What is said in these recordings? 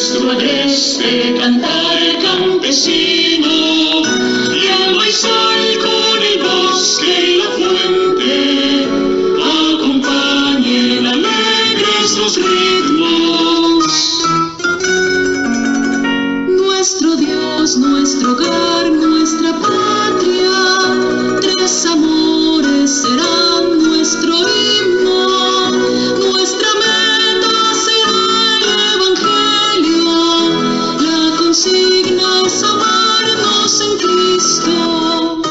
Nuestro agreste cantar campesino, y al maizal con el bosque y la fuente, acompañen alegres los ritmos. Nuestro Dios, nuestro hogar, nuestra patria, tres amores serán nuestro himno, nuestra meta será el Evangelio, la consigna es amarnos en Cristo.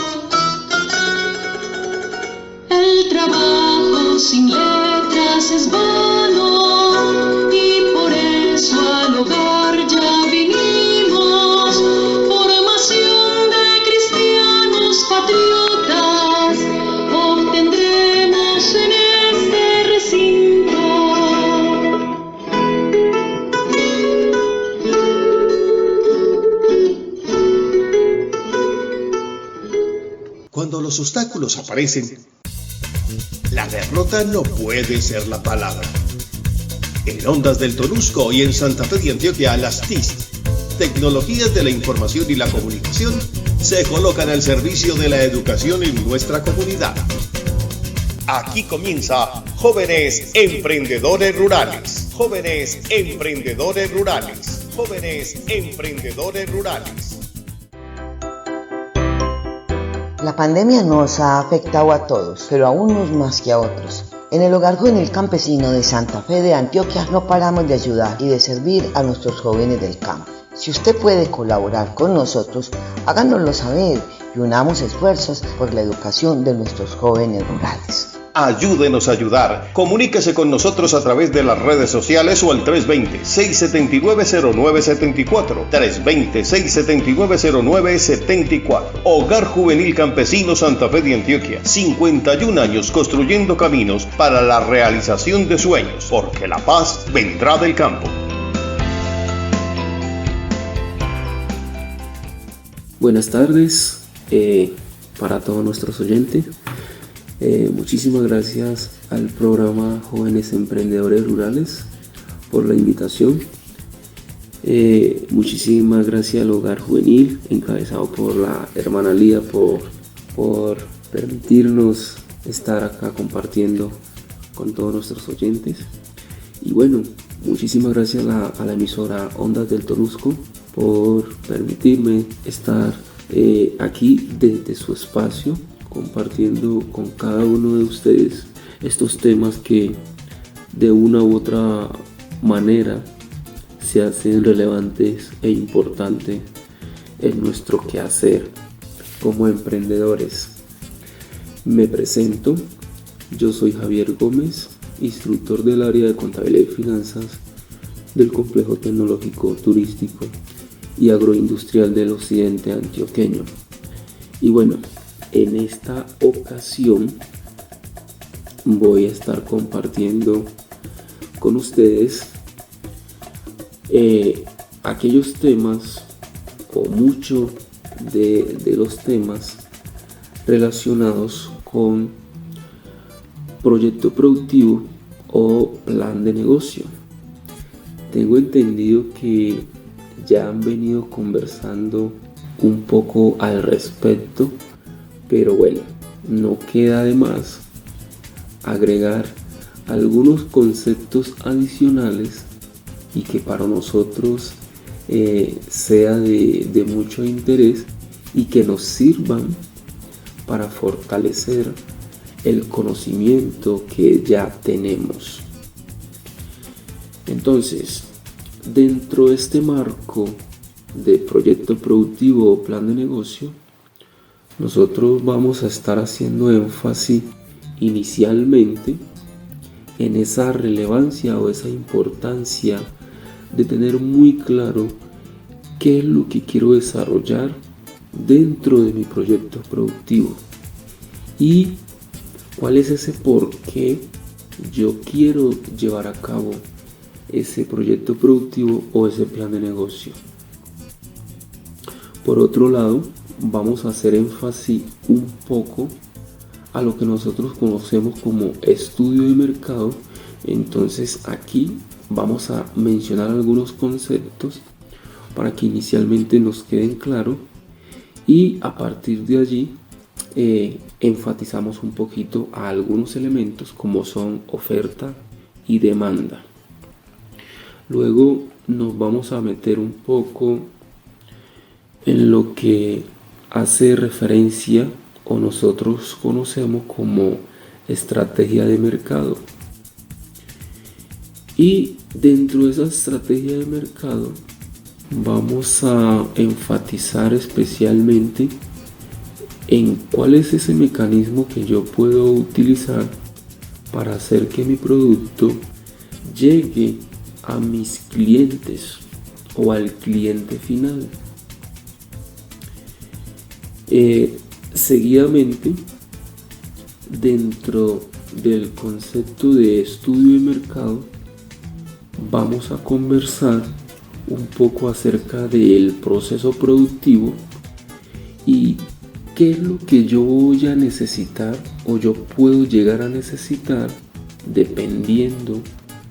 El trabajo sin letras es vano, y por eso al hogar ya vinimos, formación de cristianos patriotas, obtendremos en este recinto. Cuando los obstáculos aparecen, la derrota no puede ser la palabra. En Ondas del Tonusco y en Santa Fe de Antioquia, las TIC, Tecnologías de la Información y la Comunicación, se colocan al servicio de la educación en nuestra comunidad. Aquí comienza Jóvenes Emprendedores Rurales. Jóvenes Emprendedores Rurales. Jóvenes Emprendedores Rurales. La pandemia nos ha afectado a todos, pero a unos más que a otros. En el Hogar Juvenil Campesino de Santa Fe de Antioquia no paramos de ayudar y de servir a nuestros jóvenes del campo. Si usted puede colaborar con nosotros, háganoslo saber y unamos esfuerzos por la educación de nuestros jóvenes rurales. Ayúdenos a ayudar. Comuníquese con nosotros a través de las redes sociales o al 320-679-0974. 320-679-0974. Hogar Juvenil Campesino Santa Fe de Antioquia. 51 años construyendo caminos para la realización de sueños, porque la paz vendrá del campo. Buenas tardes para todos nuestros oyentes. Muchísimas gracias al programa Jóvenes Emprendedores Rurales por la invitación. Muchísimas gracias al Hogar Juvenil, encabezado por la hermana Lía, por permitirnos estar acá compartiendo con todos nuestros oyentes. Y bueno, muchísimas gracias a la emisora Ondas del Tonusco por permitirme estar aquí desde su espacio, compartiendo con cada uno de ustedes estos temas que de una u otra manera se hacen relevantes e importantes en nuestro quehacer como emprendedores. Me presento, yo soy Javier Gómez, instructor del área de contabilidad y finanzas del Complejo Tecnológico Turístico y Agroindustrial del Occidente Antioqueño. Y bueno, en esta ocasión voy a estar compartiendo con ustedes aquellos temas o muchos de los temas relacionados con proyecto productivo o plan de negocio. Tengo entendido que ya han venido conversando un poco al respecto, pero bueno, no queda de más agregar algunos conceptos adicionales y que para nosotros sea de mucho interés y que nos sirvan para fortalecer el conocimiento que ya tenemos. Entonces, dentro de este marco de proyecto productivo o plan de negocio, nosotros vamos a estar haciendo énfasis inicialmente en esa relevancia o esa importancia de tener muy claro qué es lo que quiero desarrollar dentro de mi proyecto productivo y cuál es ese por qué yo quiero llevar a cabo ese proyecto productivo o ese plan de negocio. Por otro lado, vamos a hacer énfasis un poco a lo que nosotros conocemos como estudio de mercado. Entonces aquí vamos a mencionar algunos conceptos para que inicialmente nos queden claros y a partir de allí enfatizamos un poquito a algunos elementos como son oferta y demanda. Luego nos vamos a meter un poco en lo que hace referencia o nosotros conocemos como estrategia de mercado. Y dentro de esa estrategia de mercado vamos a enfatizar especialmente en cuál es ese mecanismo que yo puedo utilizar para hacer que mi producto llegue a mis clientes o al cliente final. Seguidamente, dentro del concepto de estudio de mercado, vamos a conversar un poco acerca del proceso productivo y qué es lo que yo voy a necesitar o yo puedo llegar a necesitar dependiendo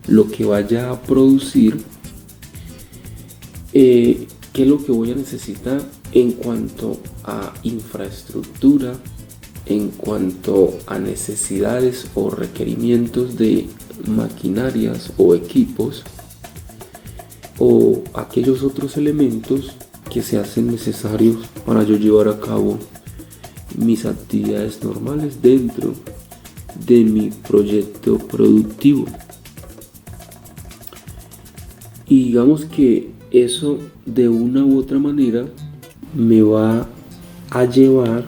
lo que vaya a producir, qué es lo que voy a necesitar en cuanto a infraestructura, en cuanto a necesidades o requerimientos de maquinarias o equipos o aquellos otros elementos que se hacen necesarios para yo llevar a cabo mis actividades normales dentro de mi proyecto productivo. Y digamos que eso de una u otra manera me va a llevar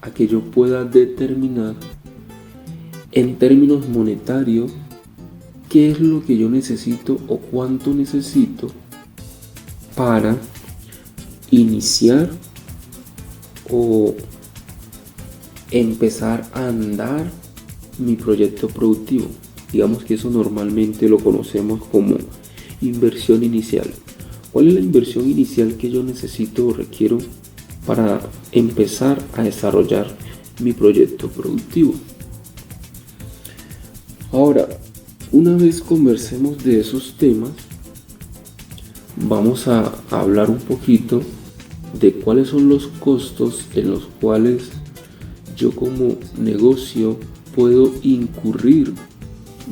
a que yo pueda determinar en términos monetarios qué es lo que yo necesito o cuánto necesito para iniciar o empezar a andar mi proyecto productivo. Digamos que eso normalmente lo conocemos como inversión inicial. ¿Cuál es la inversión inicial que yo necesito o requiero para empezar a desarrollar mi proyecto productivo? Ahora, una vez conversemos de esos temas, vamos a hablar un poquito de cuáles son los costos en los cuales yo como negocio puedo incurrir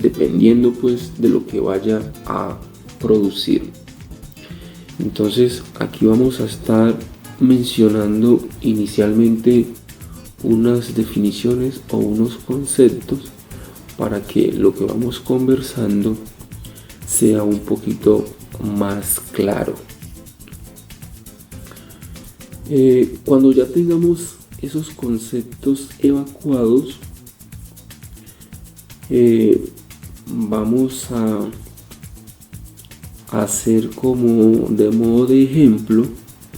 dependiendo pues de lo que vaya a producir. Entonces aquí vamos a estar mencionando inicialmente unas definiciones o unos conceptos para que lo que vamos conversando sea un poquito más claro. Cuando ya tengamos esos conceptos evacuados, vamos a hacer como de modo de ejemplo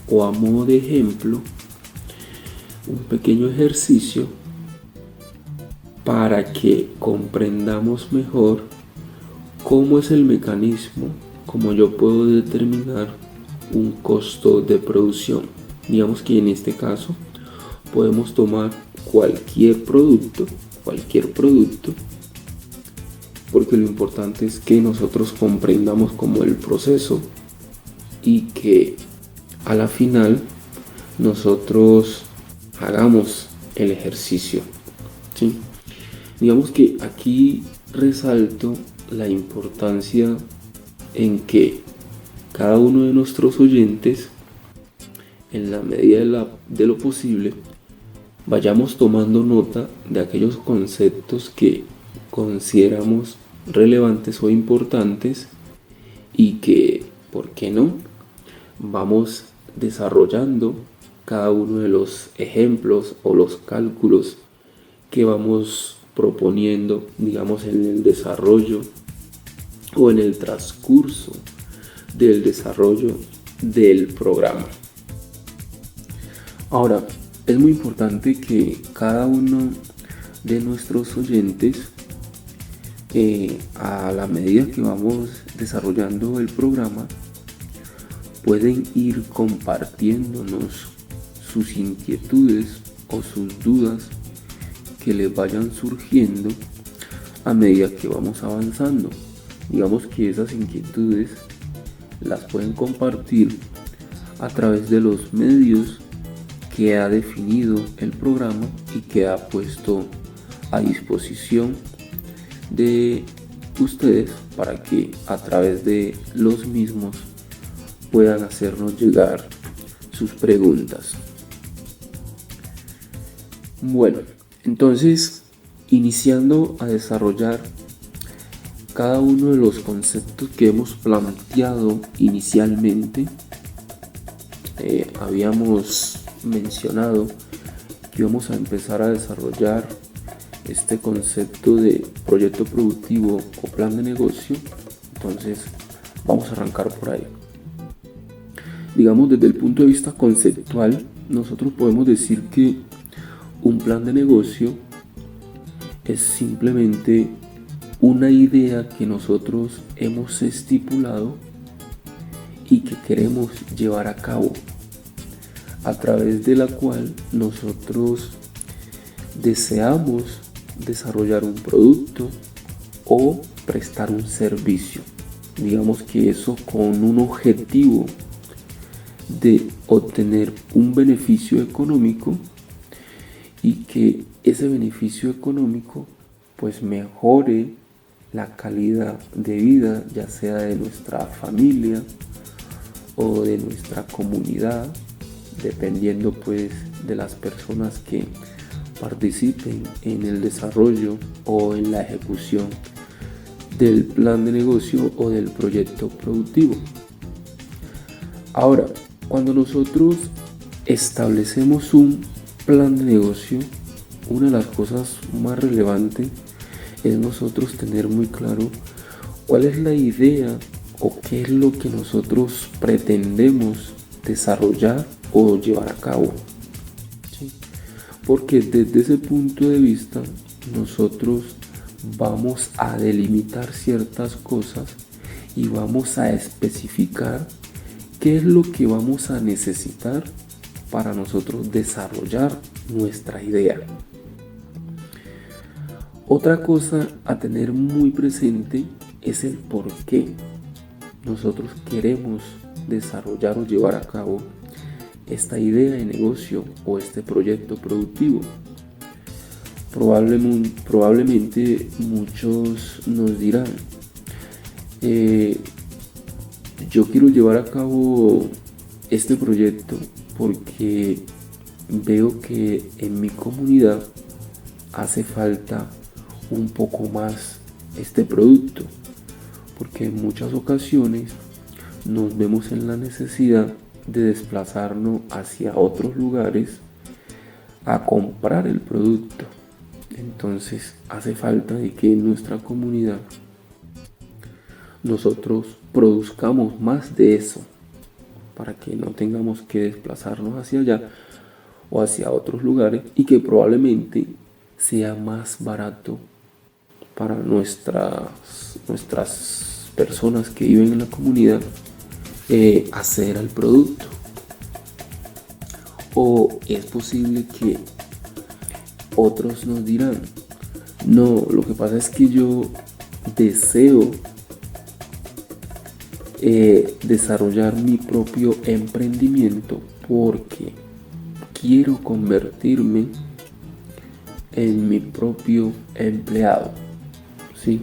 o a modo de ejemplo un pequeño ejercicio para que comprendamos mejor cómo es el mecanismo, cómo yo puedo determinar un costo de producción. Digamos que en este caso podemos tomar cualquier producto, porque lo importante es que nosotros comprendamos como el proceso y que a la final nosotros hagamos el ejercicio, ¿sí? Digamos que aquí resalto la importancia en que cada uno de nuestros oyentes, en la medida de lo posible, vayamos tomando nota de aquellos conceptos que consideramos relevantes o importantes y que, ¿por qué no?, vamos desarrollando cada uno de los ejemplos o los cálculos que vamos proponiendo, digamos, en el desarrollo o en el transcurso del desarrollo del programa. Ahora, es muy importante que cada uno de nuestros oyentes, a la medida que vamos desarrollando el programa, pueden ir compartiéndonos sus inquietudes o sus dudas que les vayan surgiendo a medida que vamos avanzando. digamos que esas inquietudes las pueden compartir a través de los medios que ha definido el programa y que ha puesto a disposición de ustedes para que a través de los mismos puedan hacernos llegar sus preguntas. Bueno, entonces, iniciando a desarrollar cada uno de los conceptos que hemos planteado inicialmente, habíamos mencionado que íbamos a empezar a desarrollar este concepto de proyecto productivo o plan de negocio. Entonces vamos a arrancar por ahí. Digamos, desde el punto de vista conceptual, nosotros podemos decir que un plan de negocio es simplemente una idea que nosotros hemos estipulado y que queremos llevar a cabo, a través de la cual nosotros deseamos desarrollar un producto o prestar un servicio. Digamos que eso con un objetivo de obtener un beneficio económico y que ese beneficio económico pues mejore la calidad de vida, ya sea de nuestra familia o de nuestra comunidad, dependiendo pues de las personas que participen en el desarrollo o en la ejecución del plan de negocio o del proyecto productivo. Ahora, cuando nosotros establecemos un plan de negocio, una de las cosas más relevantes es nosotros tener muy claro cuál es la idea o qué es lo que nosotros pretendemos desarrollar o llevar a cabo. ¿Sí? Porque desde ese punto de vista nosotros vamos a delimitar ciertas cosas y vamos a especificar qué es lo que vamos a necesitar para nosotros desarrollar nuestra idea. Otra cosa a tener muy presente es el por qué nosotros queremos desarrollar o llevar a cabo esta idea de negocio o este proyecto productivo. Probablemente muchos nos dirán, yo quiero llevar a cabo este proyecto porque veo que en mi comunidad hace falta un poco más este producto, porque en muchas ocasiones nos vemos en la necesidad de desplazarnos hacia otros lugares a comprar el producto. Entonces hace falta de que en nuestra comunidad nosotros produzcamos más de eso para que no tengamos que desplazarnos hacia allá o hacia otros lugares y que probablemente sea más barato para nuestras personas que viven en la comunidad acceder al producto. O es posible que otros nos dirán, no, lo que pasa es que yo deseo desarrollar mi propio emprendimiento porque quiero convertirme en mi propio empleado. ¿Sí?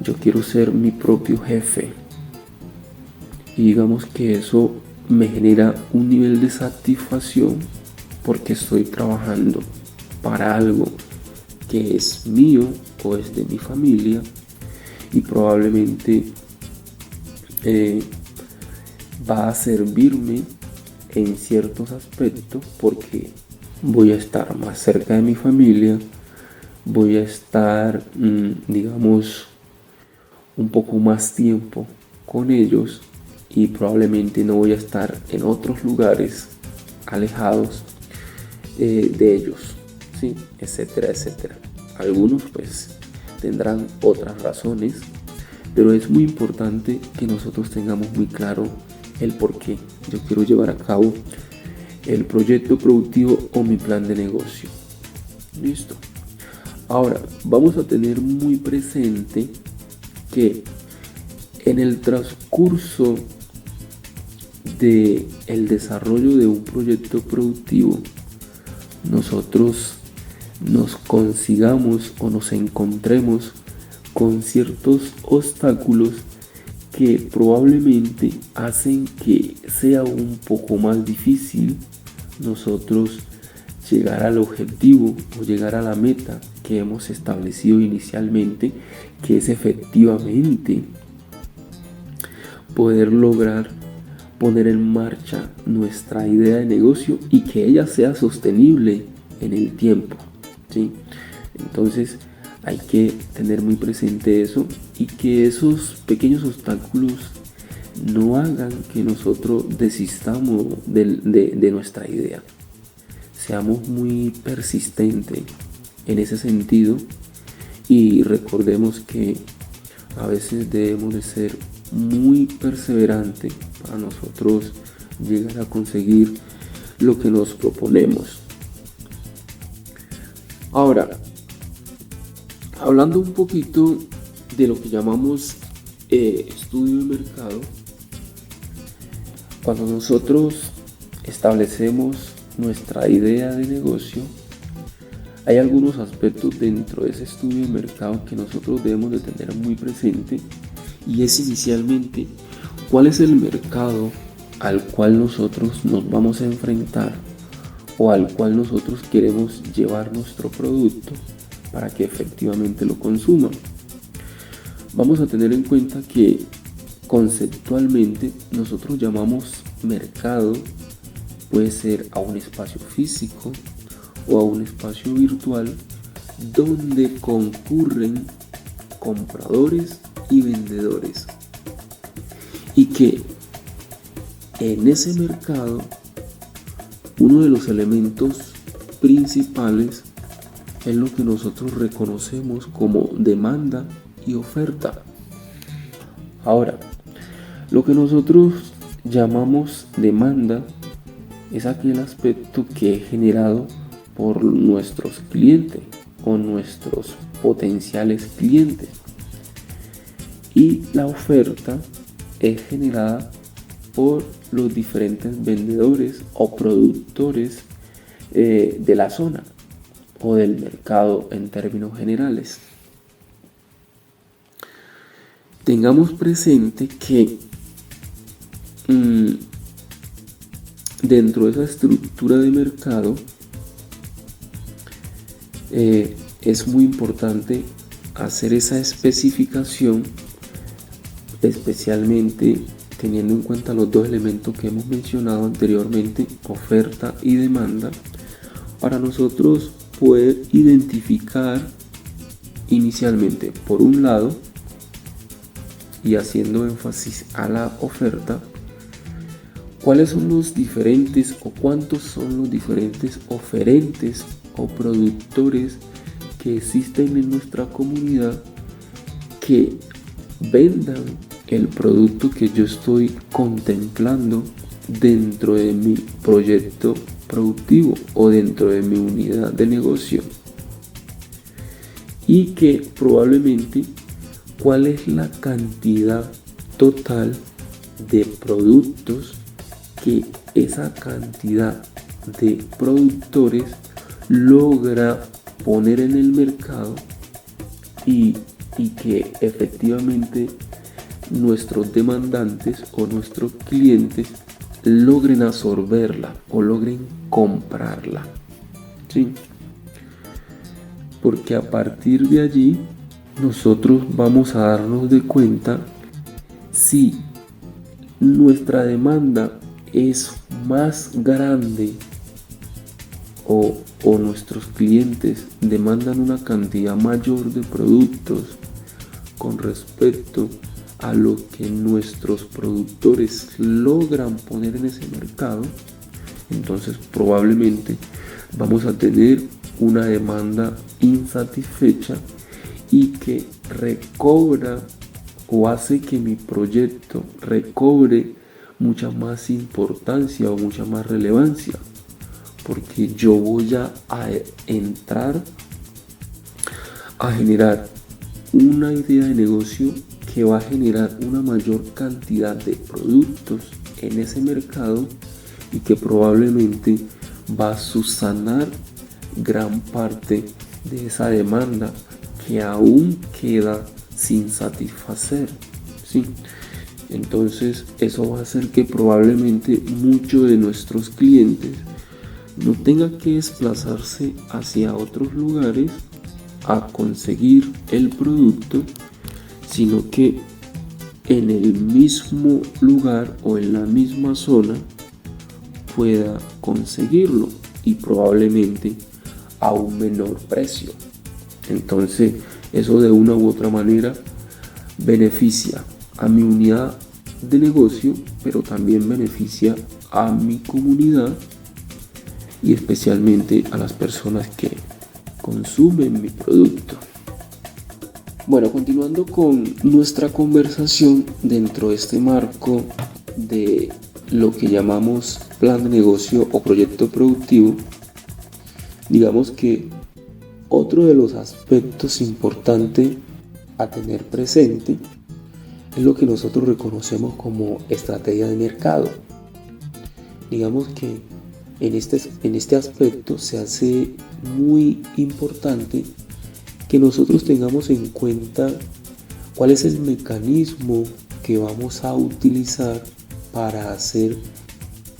Yo quiero ser mi propio jefe. Y digamos que eso me genera un nivel de satisfacción porque estoy trabajando para algo que es mío o es de mi familia y probablemente va a servirme en ciertos aspectos porque voy a estar más cerca de mi familia, voy a estar, digamos, un poco más tiempo con ellos y probablemente no voy a estar en otros lugares alejados de ellos, ¿sí? Etcétera, etcétera. Algunos pues tendrán otras razones, pero es muy importante que nosotros tengamos muy claro el por qué yo quiero llevar a cabo el proyecto productivo o mi plan de negocio. Listo. Ahora vamos a tener muy presente que en el transcurso de el desarrollo de un proyecto productivo nosotros nos consigamos o nos encontremos con ciertos obstáculos que probablemente hacen que sea un poco más difícil nosotros llegar al objetivo o llegar a la meta que hemos establecido inicialmente, que es efectivamente poder lograr poner en marcha nuestra idea de negocio y que ella sea sostenible en el tiempo, ¿sí? Entonces hay que tener muy presente eso y que esos pequeños obstáculos no hagan que nosotros desistamos de nuestra idea. Seamos muy persistentes en ese sentido y recordemos que a veces debemos de ser muy perseverantes para nosotros llegar a conseguir lo que nos proponemos. Ahora, hablando un poquito de lo que llamamos estudio de mercado, cuando nosotros establecemos nuestra idea de negocio, hay algunos aspectos dentro de ese estudio de mercado que nosotros debemos de tener muy presente, y es inicialmente cuál es el mercado al cual nosotros nos vamos a enfrentar o al cual nosotros queremos llevar nuestro producto para que efectivamente lo consuman. Vamos a tener en cuenta que conceptualmente nosotros llamamos mercado, puede ser a un espacio físico o a un espacio virtual donde concurren compradores y vendedores, y que en ese mercado uno de los elementos principales es lo que nosotros reconocemos como demanda y oferta. Ahora, lo que nosotros llamamos demanda es aquel aspecto que es generado por nuestros clientes o nuestros potenciales clientes, y la oferta es generada por los diferentes vendedores o productores de la zona o del mercado en términos generales. Tengamos presente que dentro de esa estructura de mercado es muy importante hacer esa especificación, especialmente teniendo en cuenta los dos elementos que hemos mencionado anteriormente, oferta y demanda, para nosotros poder identificar inicialmente, por un lado, y haciendo énfasis a la oferta, cuáles son los diferentes o cuántos son los diferentes oferentes o productores que existen en nuestra comunidad que vendan el producto que yo estoy contemplando dentro de mi proyecto productivo o dentro de mi unidad de negocio, y que probablemente cuál es la cantidad total de productos que esa cantidad de productores logra poner en el mercado y que efectivamente nuestros demandantes o nuestros clientes logren absorberla o logren comprarla, ¿sí? Porque a partir de allí nosotros vamos a darnos de cuenta si nuestra demanda es más grande o nuestros clientes demandan una cantidad mayor de productos con respecto a lo que nuestros productores logran poner en ese mercado. Entonces probablemente vamos a tener una demanda insatisfecha y que recobra o hace que mi proyecto recobre mucha más importancia o mucha más relevancia, porque yo voy a entrar a generar una idea de negocio que va a generar una mayor cantidad de productos en ese mercado y que probablemente va a subsanar gran parte de esa demanda que aún queda sin satisfacer, ¿sí? Entonces eso va a hacer que probablemente muchos de nuestros clientes no tengan que desplazarse hacia otros lugares a conseguir el producto, sino que en el mismo lugar o en la misma zona pueda conseguirlo y probablemente a un menor precio. Entonces eso de una u otra manera beneficia a mi unidad de negocio, pero también beneficia a mi comunidad y especialmente a las personas que consumen mi producto. Bueno, continuando con nuestra conversación dentro de este marco de lo que llamamos plan de negocio o proyecto productivo, digamos que otro de los aspectos importantes a tener presente es lo que nosotros reconocemos como estrategia de mercado. Digamos que en este aspecto se hace muy importante que nosotros tengamos en cuenta cuál es el mecanismo que vamos a utilizar para hacer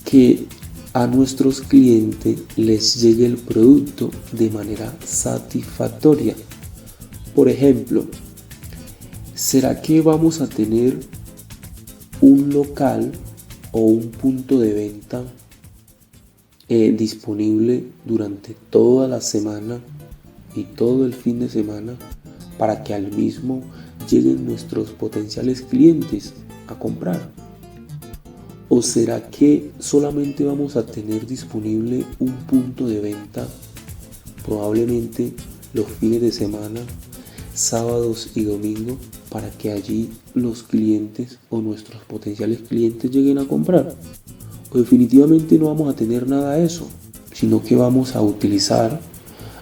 que a nuestros clientes les llegue el producto de manera satisfactoria. Por ejemplo, ¿será que vamos a tener un local o un punto de venta disponible durante toda la semana y todo el fin de semana para que al mismo lleguen nuestros potenciales clientes a comprar? ¿O será que solamente vamos a tener disponible un punto de venta probablemente los fines de semana, sábados y domingos, para que allí los clientes o nuestros potenciales clientes lleguen a comprar? O definitivamente no vamos a tener nada de eso, sino que vamos a utilizar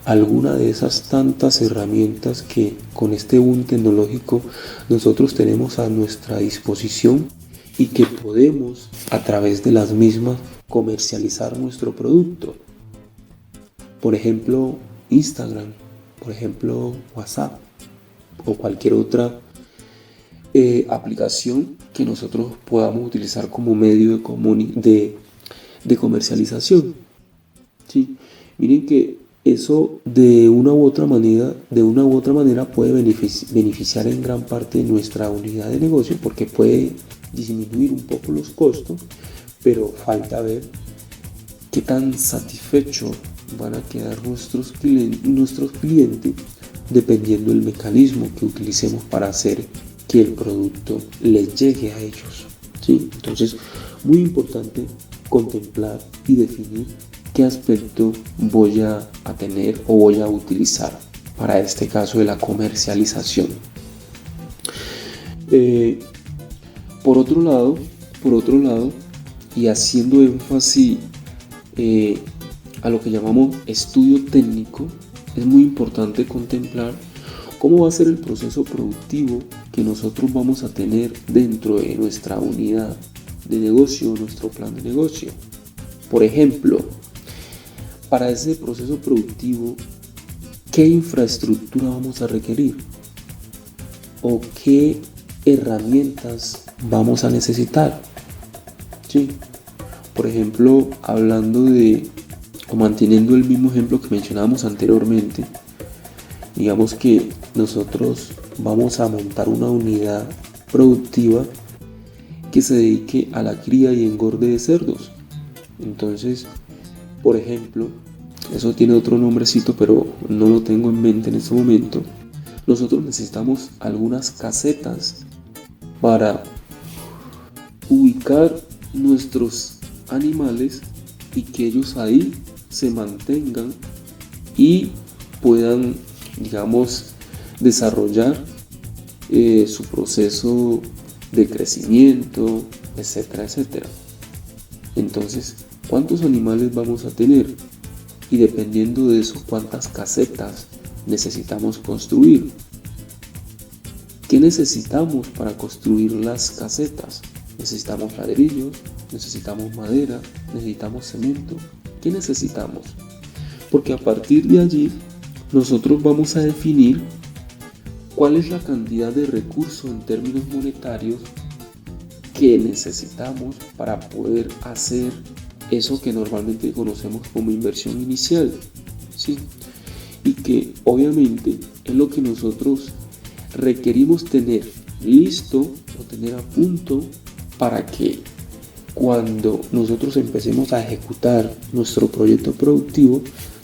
alguna de esas tantas herramientas que con este boom tecnológico nosotros tenemos a nuestra disposición y que podemos a través de las mismas comercializar nuestro producto. Por ejemplo, Instagram, por ejemplo, WhatsApp o cualquier otra aplicación que nosotros podamos utilizar como medio de comercialización. ¿Sí? Miren que eso de una u otra manera puede beneficiar en gran parte de nuestra unidad de negocio, porque puede disminuir un poco los costos, pero falta ver qué tan satisfechos van a quedar nuestros clientes dependiendo del mecanismo que utilicemos para hacer que el producto les llegue a ellos, ¿sí? Entonces, muy importante contemplar y definir qué aspecto voy a tener o voy a utilizar para este caso de la comercialización. Por otro lado, y haciendo énfasis a lo que llamamos estudio técnico, es muy importante contemplar cómo va a ser el proceso productivo que nosotros vamos a tener dentro de nuestra unidad de negocio, nuestro plan de negocio. Por ejemplo, para ese proceso productivo, ¿qué infraestructura vamos a requerir? ¿O qué herramientas vamos a necesitar? ¿Sí? Por ejemplo, manteniendo el mismo ejemplo que mencionábamos anteriormente, digamos que nosotros vamos a montar una unidad productiva que se dedique a la cría y engorde de cerdos. Entonces, por ejemplo, eso tiene otro nombrecito, pero no lo tengo en mente en este momento. Nosotros necesitamos algunas casetas para ubicar nuestros animales y que ellos ahí se mantengan y puedan, digamos, desarrollar su proceso de crecimiento, etcétera, etcétera. Entonces, ¿cuántos animales vamos a tener? Y dependiendo de eso, ¿cuántas casetas necesitamos construir? ¿Qué necesitamos para construir las casetas? Necesitamos ladrillos, necesitamos madera, necesitamos cemento. ¿Qué necesitamos? Porque a partir de allí nosotros vamos a definir cuál es la cantidad de recursos en términos monetarios que necesitamos para poder hacer eso que normalmente conocemos como inversión inicial, ¿sí? Y que obviamente es lo que nosotros requerimos tener listo o tener a punto para que cuando nosotros empecemos a ejecutar nuestro proyecto productivo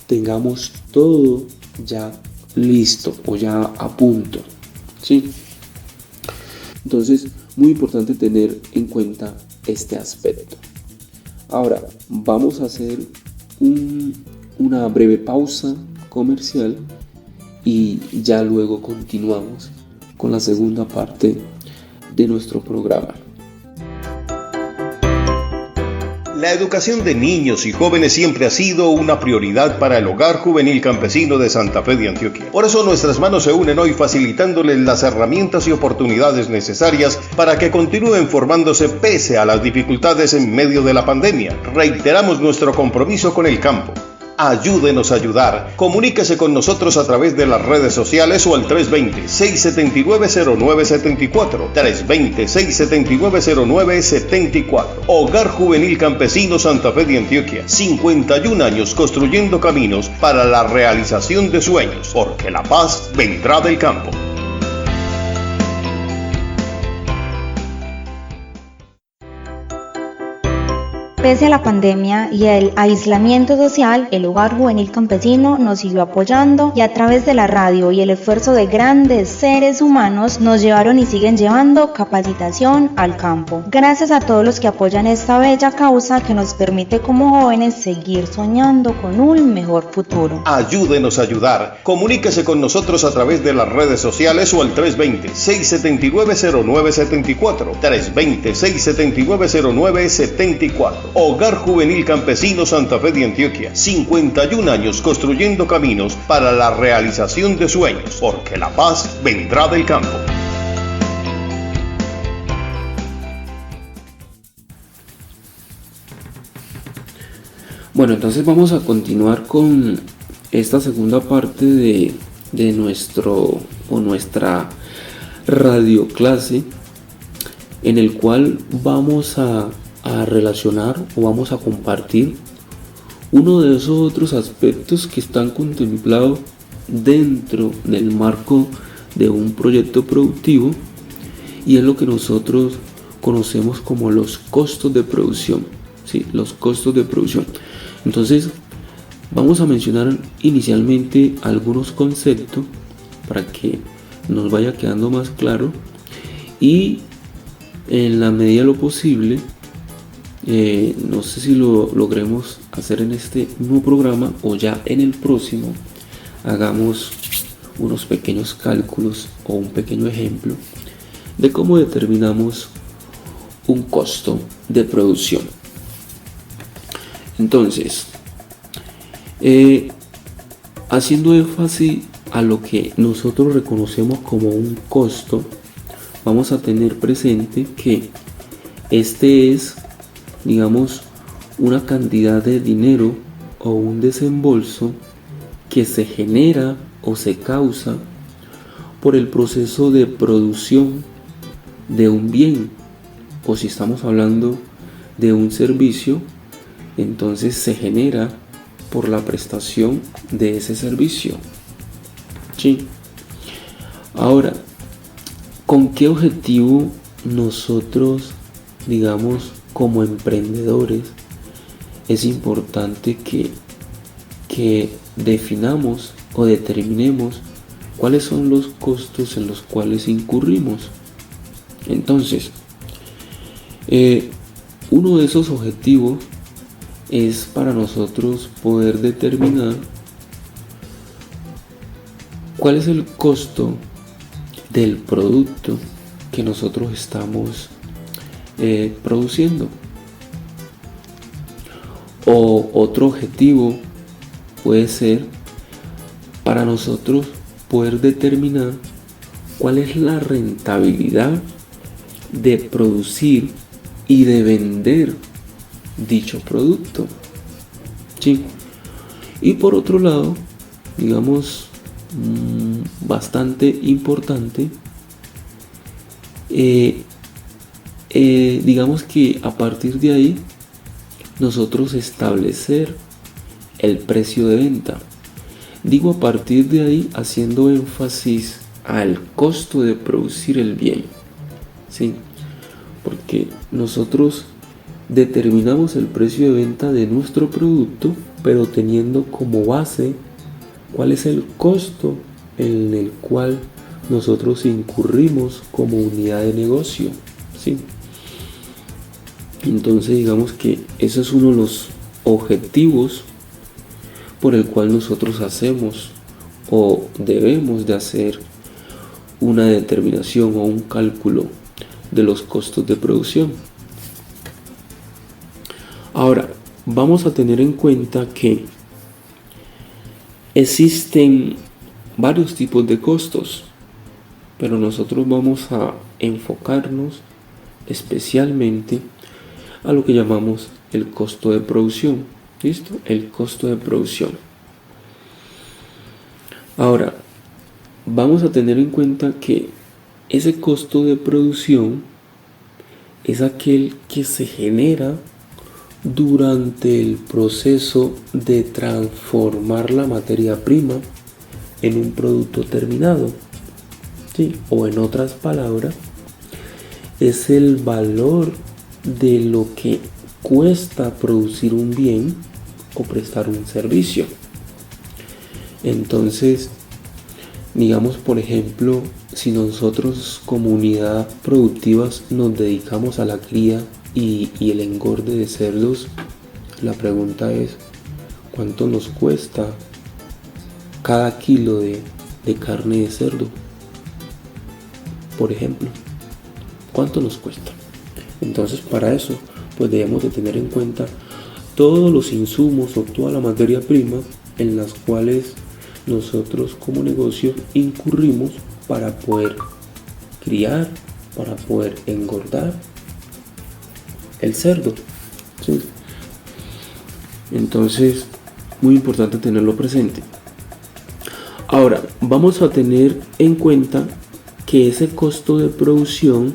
tengamos todo ya listo o ya a punto, ¿sí? Entonces, muy importante tener en cuenta este aspecto. Ahora, vamos a hacer una breve pausa comercial y ya luego continuamos con la segunda parte de nuestro programa. La educación de niños y jóvenes siempre ha sido una prioridad para el Hogar Juvenil Campesino de Santa Fe de Antioquia. Por eso nuestras manos se unen hoy facilitándoles las herramientas y oportunidades necesarias para que continúen formándose pese a las dificultades en medio de la pandemia. Reiteramos nuestro compromiso con el campo. Ayúdenos a ayudar. Comuníquese con nosotros a través de las redes sociales o al 320-679-0974. 320-679-0974. Hogar Juvenil Campesino Santa Fe de Antioquia. 51 años construyendo caminos para la realización de sueños, porque la paz vendrá del campo. Pese a la pandemia y el aislamiento social, el Hogar Juvenil Campesino nos siguió apoyando y a través de la radio y el esfuerzo de grandes seres humanos nos llevaron y siguen llevando capacitación al campo. Gracias a todos los que apoyan esta bella causa que nos permite como jóvenes seguir soñando con un mejor futuro. Ayúdenos a ayudar. Comuníquese con nosotros a través de las redes sociales o al 320-679-0974. 320-679-0974. Hogar Juvenil Campesino Santa Fe de Antioquia. 51 años construyendo caminos para la realización de sueños, porque la paz vendrá del campo. Bueno, entonces vamos a continuar con esta segunda parte de nuestra radio clase, en el cual vamos a relacionar o vamos a compartir uno de esos otros aspectos que están contemplados dentro del marco de un proyecto productivo, y es lo que nosotros conocemos como los costos de producción, ¿sí? Los costos de producción. Entonces vamos a mencionar inicialmente algunos conceptos para que nos vaya quedando más claro, y en la medida de lo posible, no sé si lo logremos hacer en este nuevo programa o ya en el próximo, hagamos unos pequeños cálculos o un pequeño ejemplo de cómo determinamos un costo de producción. Entonces, haciendo énfasis a lo que nosotros reconocemos como un costo, vamos a tener presente que este es, digamos, una cantidad de dinero o un desembolso que se genera o se causa por el proceso de producción de un bien, o si estamos hablando de un servicio, entonces se genera por la prestación de ese servicio. ¿Sí? Ahora, ¿con qué objetivo nosotros, digamos, como emprendedores, es importante que definamos o determinemos cuáles son los costos en los cuales incurrimos? Entonces, uno de esos objetivos es para nosotros poder determinar cuál es el costo del producto que nosotros estamos produciendo. O otro objetivo puede ser para nosotros poder determinar cuál es la rentabilidad de producir y de vender dicho producto. ¿Sí? Y por otro lado, digamos, bastante importante, digamos que a partir de ahí nosotros establecer el precio de venta. Digo a partir de ahí haciendo énfasis al costo de producir el bien, ¿sí? Porque nosotros determinamos el precio de venta de nuestro producto, pero teniendo como base cuál es el costo en el cual nosotros incurrimos como unidad de negocio, ¿sí? Entonces digamos que ese es uno de los objetivos por el cual nosotros hacemos o debemos de hacer una determinación o un cálculo de los costos de producción. Ahora, vamos a tener en cuenta que existen varios tipos de costos, pero nosotros vamos a enfocarnos especialmente a lo que llamamos el costo de producción. ¿Listo? El costo de producción. Ahora, vamos a tener en cuenta que ese costo de producción es aquel que se genera durante el proceso de transformar la materia prima en un producto terminado, ¿sí? O en otras palabras, es el valor de lo que cuesta producir un bien o prestar un servicio. Entonces, digamos, por ejemplo, si nosotros como unidad productivas nos dedicamos a la cría y el engorde de cerdos, la pregunta es: ¿cuánto nos cuesta cada kilo de carne de cerdo? Por ejemplo, ¿cuánto nos cuesta? Entonces, para eso, pues debemos de tener en cuenta todos los insumos o toda la materia prima en las cuales nosotros como negocio incurrimos para poder criar, para poder engordar el cerdo, ¿sí? Entonces, muy importante tenerlo presente. Ahora, vamos a tener en cuenta que ese costo de producción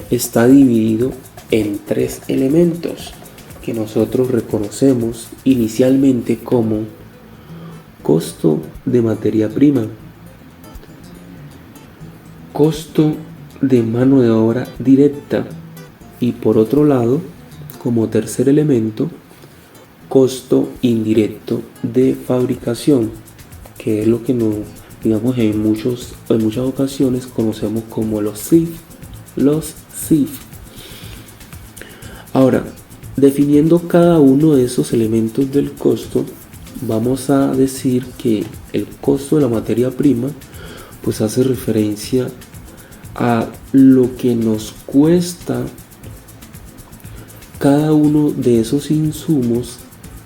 está dividido en 3 elementos que nosotros reconocemos inicialmente como costo de materia prima, costo de mano de obra directa y, por otro lado, como tercer elemento, costo indirecto de fabricación, que es lo que digamos en muchas ocasiones conocemos como los CIF. Ahora, definiendo cada uno de esos elementos del costo, vamos a decir que el costo de la materia prima pues hace referencia a lo que nos cuesta cada uno de esos insumos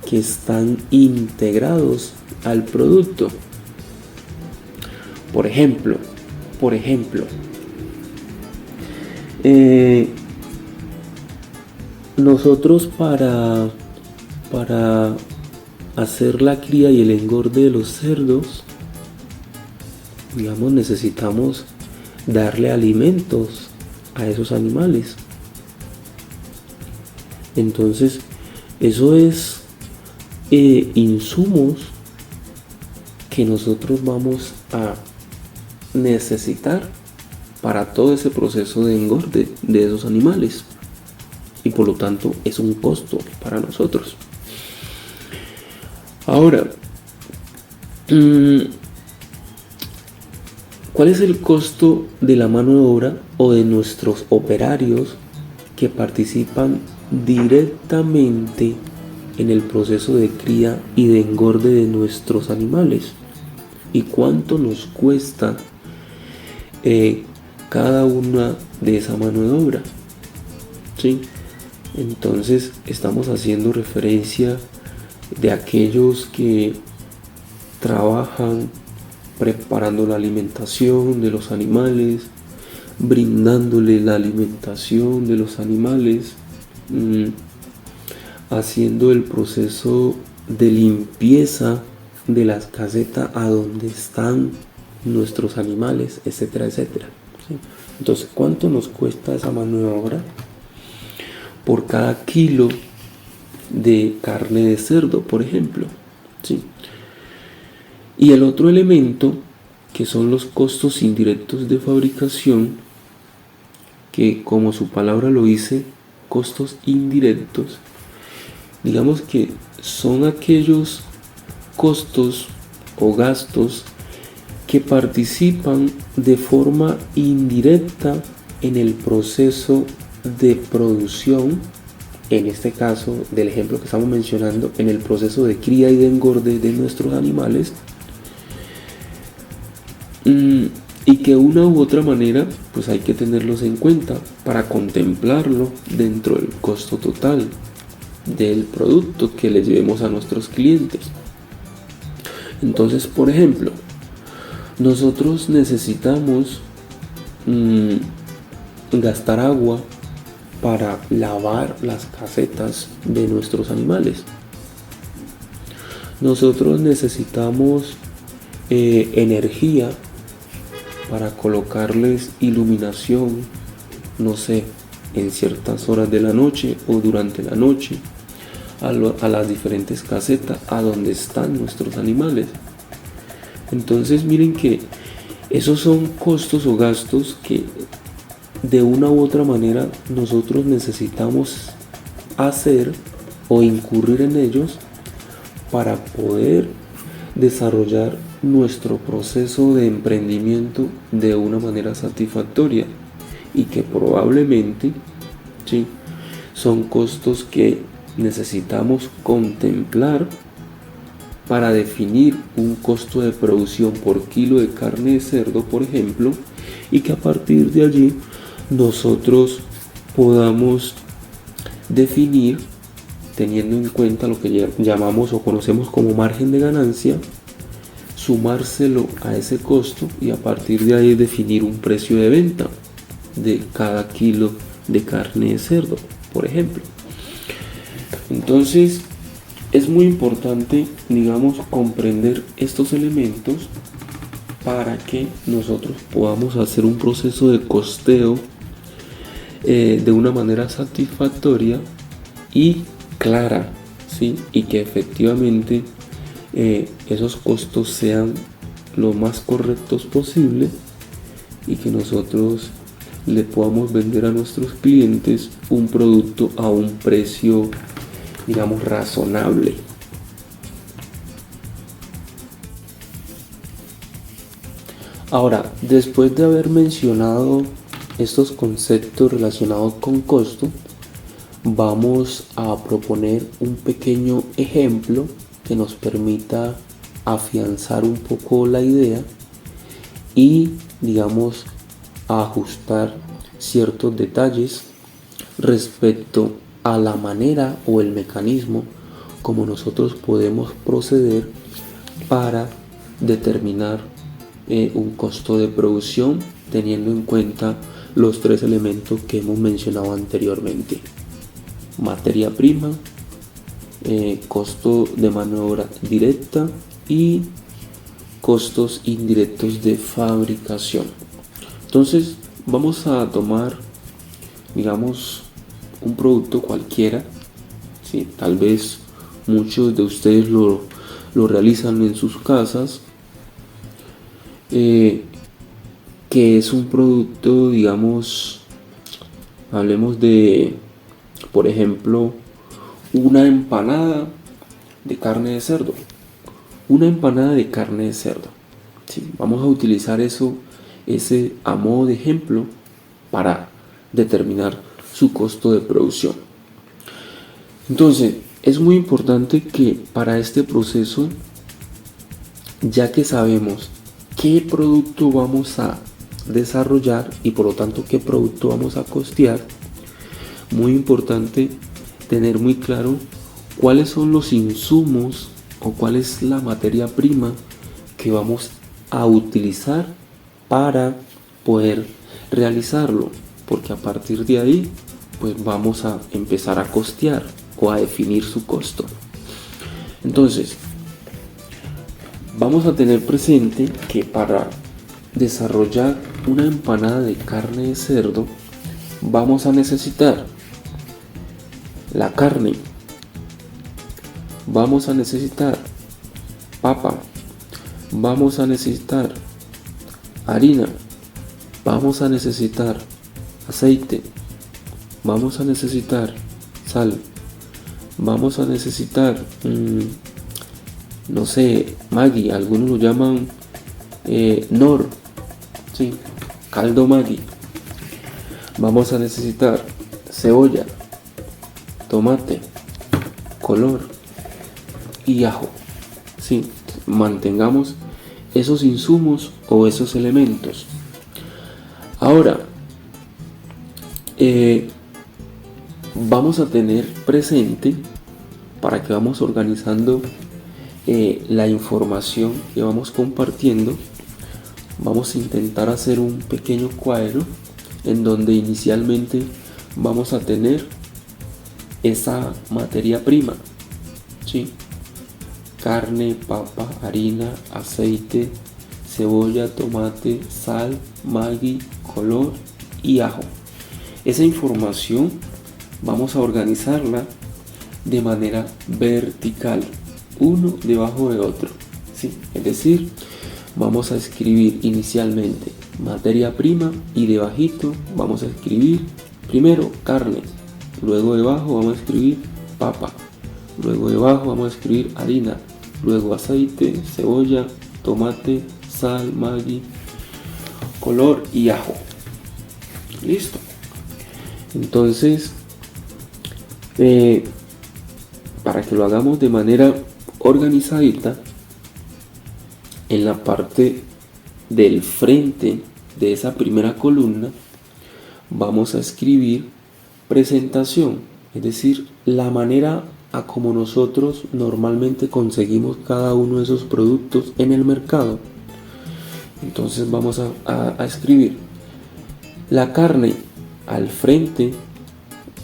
que están integrados al producto. Por ejemplo, nosotros para hacer la cría y el engorde de los cerdos, digamos, necesitamos darle alimentos a esos animales. Entonces, eso es insumos que nosotros vamos a necesitar para todo ese proceso de engorde de esos animales, y por lo tanto es un costo para nosotros. Ahora, ¿cuál es el costo de la mano de obra o de nuestros operarios que participan directamente en el proceso de cría y de engorde de nuestros animales? ¿Y cuánto nos cuesta cada una de esa mano de obra? ¿Sí? Entonces estamos haciendo referencia de aquellos que trabajan preparando la alimentación de los animales, brindándole la alimentación de los animales, haciendo el proceso de limpieza de las casetas a donde están nuestros animales, etcétera, etcétera. ¿Sí? Entonces, ¿cuánto nos cuesta esa mano de obra? Por cada kilo de carne de cerdo, por ejemplo. ¿Sí? Y el otro elemento, que son los costos indirectos de fabricación, que como su palabra lo dice, costos indirectos, digamos que son aquellos costos o gastos que participan de forma indirecta en el proceso de producción, en este caso del ejemplo que estamos mencionando, en el proceso de cría y de engorde de nuestros animales, y que una u otra manera pues hay que tenerlos en cuenta para contemplarlo dentro del costo total del producto que le llevemos a nuestros clientes. Entonces, por ejemplo, nosotros necesitamos gastar agua para lavar las casetas de nuestros animales. Nosotros necesitamos energía para colocarles iluminación, no sé, en ciertas horas de la noche o durante la noche a las diferentes casetas a donde están nuestros animales. Entonces miren que esos son costos o gastos que de una u otra manera nosotros necesitamos hacer o incurrir en ellos para poder desarrollar nuestro proceso de emprendimiento de una manera satisfactoria, y que probablemente ¿sí? son costos que necesitamos contemplar para definir un costo de producción por kilo de carne de cerdo, por ejemplo, y que a partir de allí nosotros podamos definir, teniendo en cuenta lo que llamamos o conocemos como margen de ganancia, sumárselo a ese costo y a partir de ahí definir un precio de venta de cada kilo de carne de cerdo, por ejemplo. Entonces es muy importante, digamos, comprender estos elementos para que nosotros podamos hacer un proceso de costeo de una manera satisfactoria y clara, ¿sí? Y que efectivamente esos costos sean lo más correctos posible y que nosotros le podamos vender a nuestros clientes un producto a un precio, digamos, razonable. Ahora, después de haber mencionado estos conceptos relacionados con costo, vamos a proponer un pequeño ejemplo que nos permita afianzar un poco la idea y, digamos, ajustar ciertos detalles respecto a la manera o el mecanismo como nosotros podemos proceder para determinar un costo de producción, teniendo en cuenta los tres elementos que hemos mencionado anteriormente: materia prima, costo de mano de obra directa y costos indirectos de fabricación. Entonces vamos a tomar, digamos, un producto cualquiera, ¿sí? Tal vez muchos de ustedes lo realizan en sus casas, que es un producto, digamos, hablemos de, por ejemplo, una empanada de carne de cerdo. Una empanada de carne de cerdo, ¿sí? Vamos a utilizar ese a modo de ejemplo para determinar su costo de producción. Entonces, es muy importante que para este proceso, ya que sabemos qué producto vamos a desarrollar y por lo tanto qué producto vamos a costear, muy importante tener muy claro cuáles son los insumos o cuál es la materia prima que vamos a utilizar para poder realizarlo, porque a partir de ahí pues vamos a empezar a costear o a definir su costo. Entonces vamos a tener presente que para desarrollar una empanada de carne de cerdo vamos a necesitar la carne, vamos a necesitar papa, vamos a necesitar harina, vamos a necesitar aceite, vamos a necesitar sal, vamos a necesitar no sé, Maggi, algunos lo llaman Nor, sí, caldo Maggi. Vamos a necesitar cebolla, tomate, color y ajo. Sí, mantengamos esos insumos o esos elementos. Ahora, vamos a tener presente, para que vamos organizando la información que vamos compartiendo, vamos a intentar hacer un pequeño cuadro en donde inicialmente vamos a tener esa materia prima, ¿sí? Carne, papa, harina, aceite, cebolla, tomate, sal, Maggi, color y ajo. Esa información vamos a organizarla de manera vertical, uno debajo de otro, ¿sí? Es decir, vamos a escribir inicialmente materia prima y debajito vamos a escribir primero carne, luego debajo vamos a escribir papa, luego debajo vamos a escribir harina, luego aceite, cebolla, tomate, sal, Maggi, color y ajo. Listo. Entonces, para que lo hagamos de manera organizadita, en la parte del frente de esa primera columna vamos a escribir presentación, es decir, la manera a como nosotros normalmente conseguimos cada uno de esos productos en el mercado. Entonces vamos a escribir la carne al frente,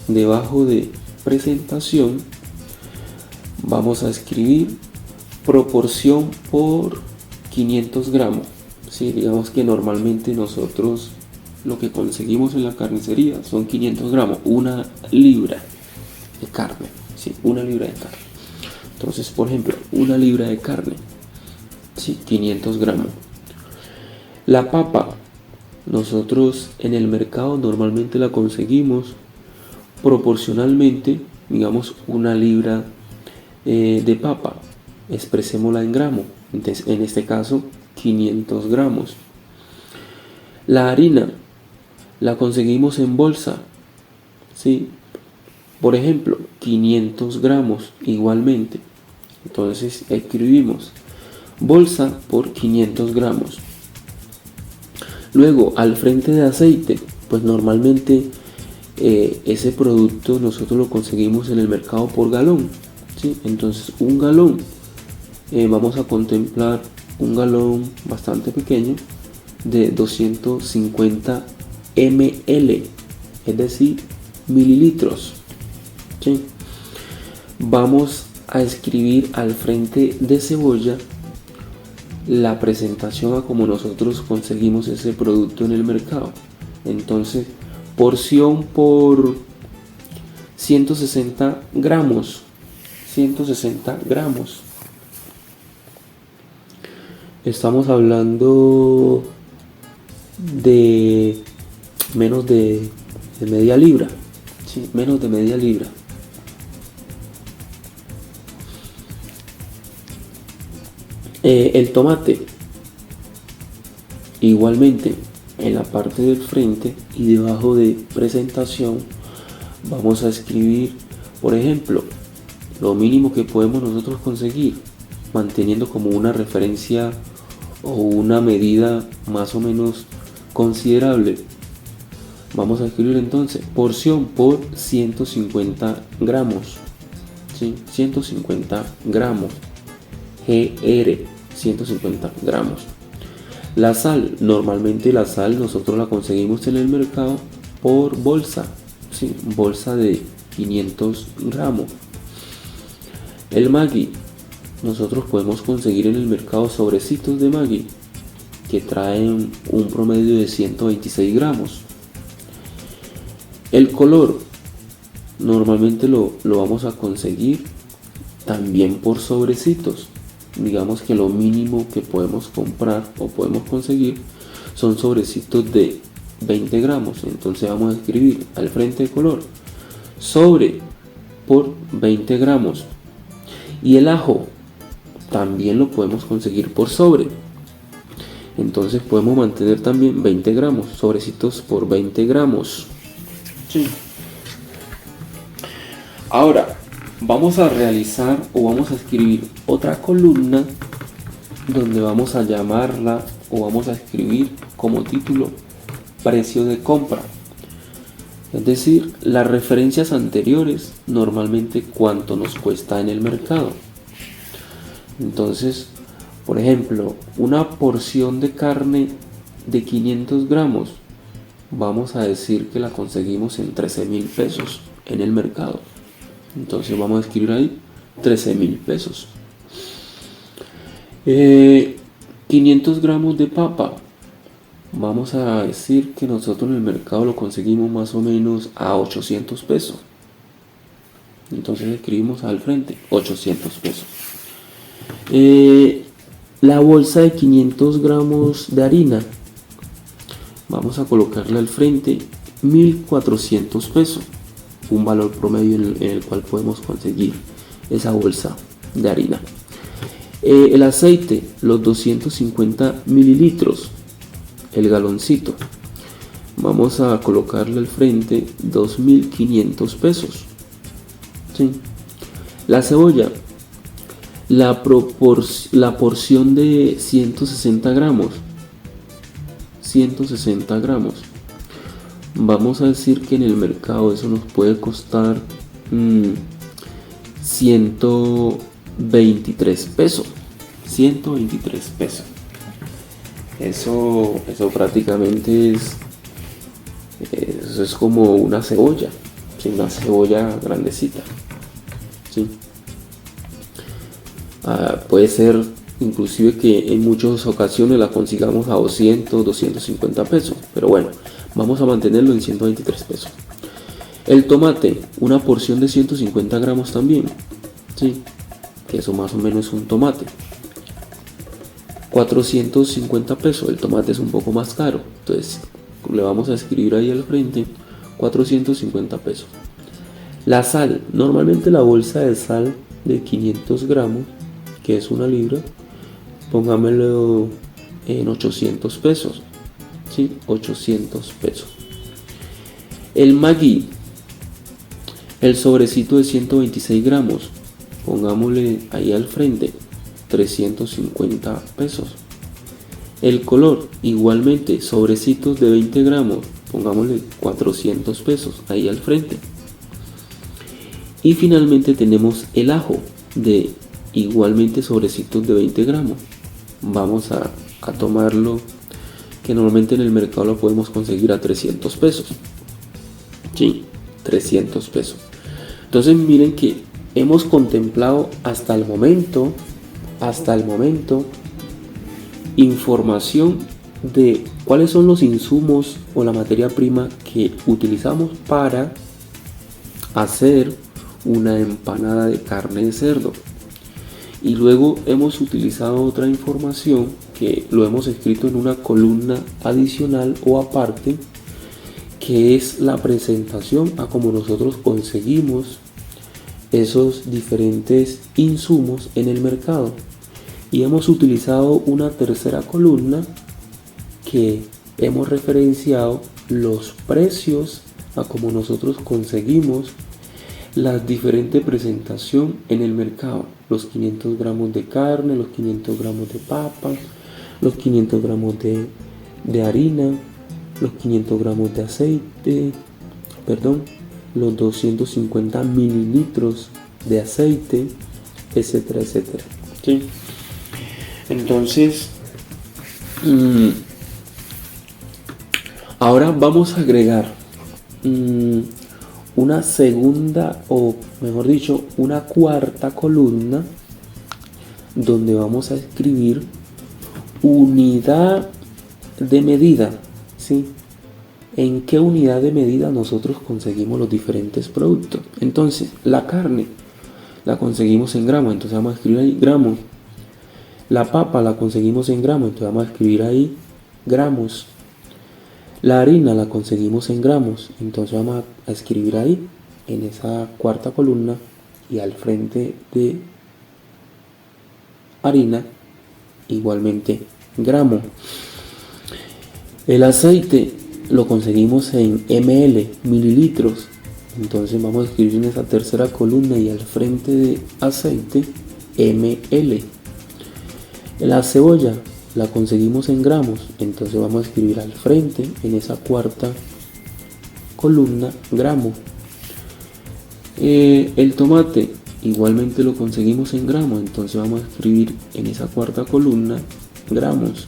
debajo de presentación vamos a escribir proporción por 500 gramos. Sí, digamos que normalmente nosotros lo que conseguimos en la carnicería son 500 gramos, una libra de carne, sí, una libra de carne. Entonces, por ejemplo, una libra de carne, sí, 500 gramos. La papa, nosotros en el mercado normalmente la conseguimos proporcionalmente, digamos, una libra de papa, expresémosla en gramos. Entonces, en este caso, 500 gramos. La harina la conseguimos en bolsa, ¿sí? Por ejemplo, 500 gramos igualmente. Entonces escribimos bolsa por 500 gramos. Luego, al frente de aceite, pues normalmente ese producto nosotros lo conseguimos en el mercado por galón, ¿sí? Entonces, un galón, vamos a contemplar un galón bastante pequeño de 250 ml, es decir, mililitros, ¿sí? Vamos a escribir al frente de cebolla la presentación a como nosotros conseguimos ese producto en el mercado. Entonces, porción por 160 gramos. 160 gramos. Estamos hablando de menos de media libra. Sí, menos de media libra. El tomate, igualmente en la parte del frente y debajo de presentación vamos a escribir, por ejemplo, lo mínimo que podemos nosotros conseguir, manteniendo como una referencia o una medida más o menos considerable. Vamos a escribir entonces porción por 150 gramos, ¿sí? 150 gramos, GR, 150 gramos. La sal, normalmente la sal nosotros la conseguimos en el mercado por bolsa, ¿sí? Bolsa de 500 gramos. El Maggi, nosotros podemos conseguir en el mercado sobrecitos de Maggi que traen un promedio de 126 gramos. El color, normalmente lo vamos a conseguir también por sobrecitos. Digamos que lo mínimo que podemos comprar o podemos conseguir son sobrecitos de 20 gramos. Entonces vamos a escribir al frente de color sobre por 20 gramos. Y el ajo también lo podemos conseguir por sobre. Entonces podemos mantener también 20 gramos, sobrecitos por 20 gramos. Sí. Ahora vamos a realizar o vamos a escribir otra columna donde vamos a llamarla o vamos a escribir como título precio de compra. Es decir, las referencias anteriores, normalmente cuánto nos cuesta en el mercado. Entonces, por ejemplo, una porción de carne de 500 gramos, vamos a decir que la conseguimos en 13,000 pesos en el mercado. Entonces vamos a escribir ahí 13,000 pesos. 500 gramos de papa, vamos a decir que nosotros en el mercado lo conseguimos más o menos a 800 pesos. Entonces escribimos al frente 800 pesos. La bolsa de 500 gramos de harina, vamos a colocarle al frente 1.400 pesos. Un valor promedio en el cual podemos conseguir esa bolsa de harina. El aceite, los 250 mililitros, el galoncito, vamos a colocarle al frente 2.500 pesos. ¿Sí? La cebolla, la porción de 160 gramos, vamos a decir que en el mercado eso nos puede costar 123 pesos. 123 pesos. Eso prácticamente eso es como una cebolla, ¿sí? Una cebolla grandecita, ¿sí? Puede ser inclusive que en muchas ocasiones la consigamos a 200, 250 pesos, pero bueno, vamos a mantenerlo en 123 pesos. El tomate, una porción de 150 gramos también, ¿sí? Que eso más o menos es un tomate. 450 pesos, el tomate es un poco más caro, entonces le vamos a escribir ahí al frente 450 pesos. La sal, normalmente la bolsa de sal de 500 gramos, que es una libra, pongámoslo en 800 pesos. ¿Sí? 800 pesos. El Maggi, el sobrecito de 126 gramos, pongámosle ahí al frente 350 pesos. El color, igualmente, sobrecitos de 20 gramos, pongámosle 400 pesos ahí al frente. Y finalmente tenemos el ajo de igualmente sobrecitos de 20 gramos. Vamos a tomarlo, que normalmente en el mercado lo podemos conseguir a 300 pesos. Sí, 300 pesos. Entonces miren que hemos contemplado hasta el momento información de cuáles son los insumos o la materia prima que utilizamos para hacer una empanada de carne de cerdo. Y luego hemos utilizado otra información que lo hemos escrito en una columna adicional o aparte, que es la presentación a cómo nosotros conseguimos esos diferentes insumos en el mercado. Y hemos utilizado una tercera columna que hemos referenciado los precios a cómo nosotros conseguimos la diferente presentación en el mercado. Los 500 gramos de carne, los 500 gramos de papa, los 500 gramos de harina, los 500 gramos de aceite, los 250 mililitros de aceite, etcétera, etcétera. ¿Sí? Entonces, Ahora vamos a agregar una segunda, o mejor dicho, una cuarta columna, donde vamos a escribir unidad de medida, ¿sí? ¿En qué unidad de medida nosotros conseguimos los diferentes productos? Entonces, la carne la conseguimos en gramos, entonces vamos a escribir ahí gramos. La papa la conseguimos en gramos, entonces vamos a escribir ahí gramos. La harina la conseguimos en gramos, entonces vamos a escribir ahí en esa cuarta columna, y al frente de harina igualmente gramo. El aceite lo conseguimos en ml, mililitros, entonces vamos a escribir en esa tercera columna y al frente de aceite ml. La cebolla la conseguimos en gramos, entonces vamos a escribir al frente en esa cuarta columna gramo. El tomate igualmente lo conseguimos en gramos, entonces vamos a escribir en esa cuarta columna gramos.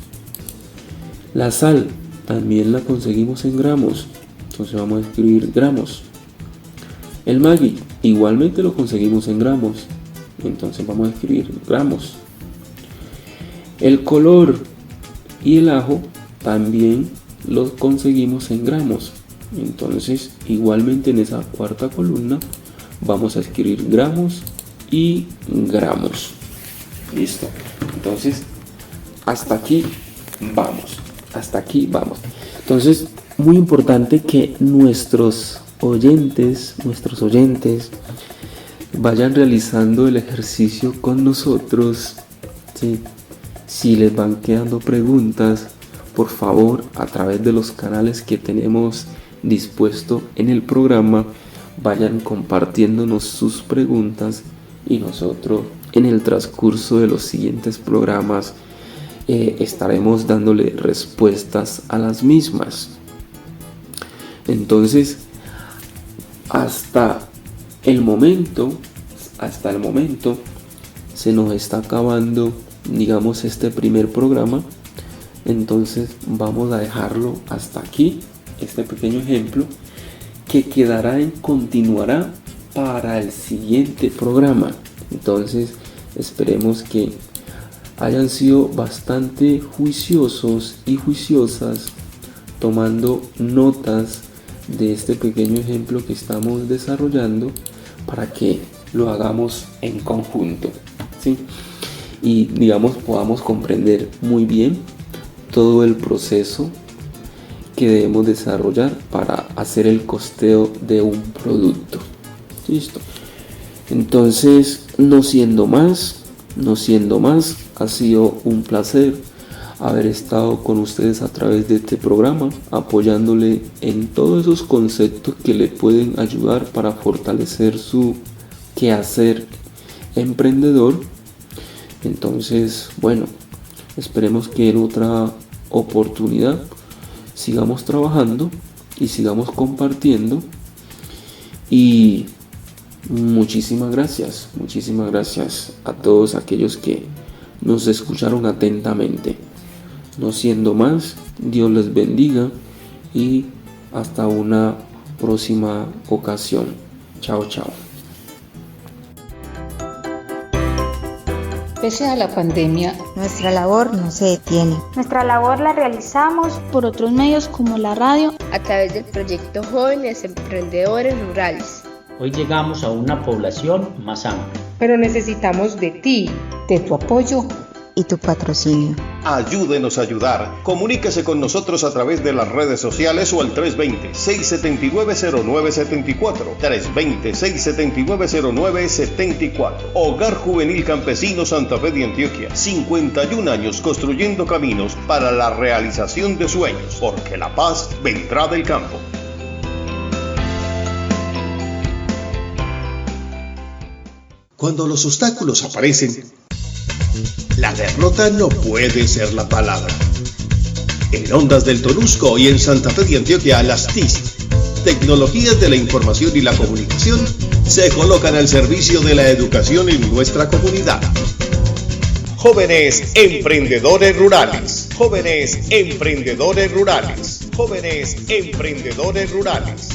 La sal también la conseguimos en gramos, entonces vamos a escribir gramos. El Maggi igualmente lo conseguimos en gramos, entonces vamos a escribir gramos. El color y el ajo también los conseguimos en gramos, entonces igualmente en esa cuarta columna vamos a escribir gramos y gramos. Listo. Entonces hasta aquí vamos. Entonces, muy importante que nuestros oyentes vayan realizando el ejercicio con nosotros, ¿sí? Si les van quedando preguntas, por favor, a través de los canales que tenemos dispuesto en el programa, vayan compartiéndonos sus preguntas, y nosotros en el transcurso de los siguientes programas estaremos dándole respuestas a las mismas. Entonces, hasta el momento se nos está acabando, digamos, este primer programa. Entonces vamos a dejarlo hasta aquí, este pequeño ejemplo, que continuará para el siguiente programa. Entonces esperemos que hayan sido bastante juiciosos y juiciosas, tomando notas de este pequeño ejemplo que estamos desarrollando, para que lo hagamos en conjunto, ¿sí? Y digamos podamos comprender muy bien todo el proceso que debemos desarrollar para hacer el costeo de un producto. Listo. Entonces, no siendo más, ha sido un placer haber estado con ustedes a través de este programa, apoyándole en todos esos conceptos que le pueden ayudar para fortalecer su quehacer emprendedor. Entonces, bueno, esperemos que en otra oportunidad sigamos trabajando y sigamos compartiendo. Y muchísimas gracias a todos aquellos que nos escucharon atentamente. No siendo más, Dios les bendiga y hasta una próxima ocasión. Chao, chao. Pese a la pandemia, Nuestra labor no se detiene. Nuestra labor la realizamos por otros medios como la radio, a través del proyecto Jóvenes Emprendedores Rurales. Hoy llegamos a una población más amplia. Pero necesitamos de ti, de tu apoyo y tu patrocinio. Ayúdenos a ayudar. Comuníquese con nosotros a través de las redes sociales o al 320-679-0974. 320-679-0974. Hogar Juvenil Campesino Santa Fe de Antioquia. 51 años construyendo caminos para la realización de sueños, porque la paz vendrá del campo. Cuando los obstáculos aparecen, la derrota no puede ser la palabra. En Ondas del Tonusco y en Santa Fe de Antioquia, las TIC, Tecnologías de la Información y la Comunicación, se colocan al servicio de la educación en nuestra comunidad. Jóvenes Emprendedores Rurales. Jóvenes Emprendedores Rurales. Jóvenes Emprendedores Rurales.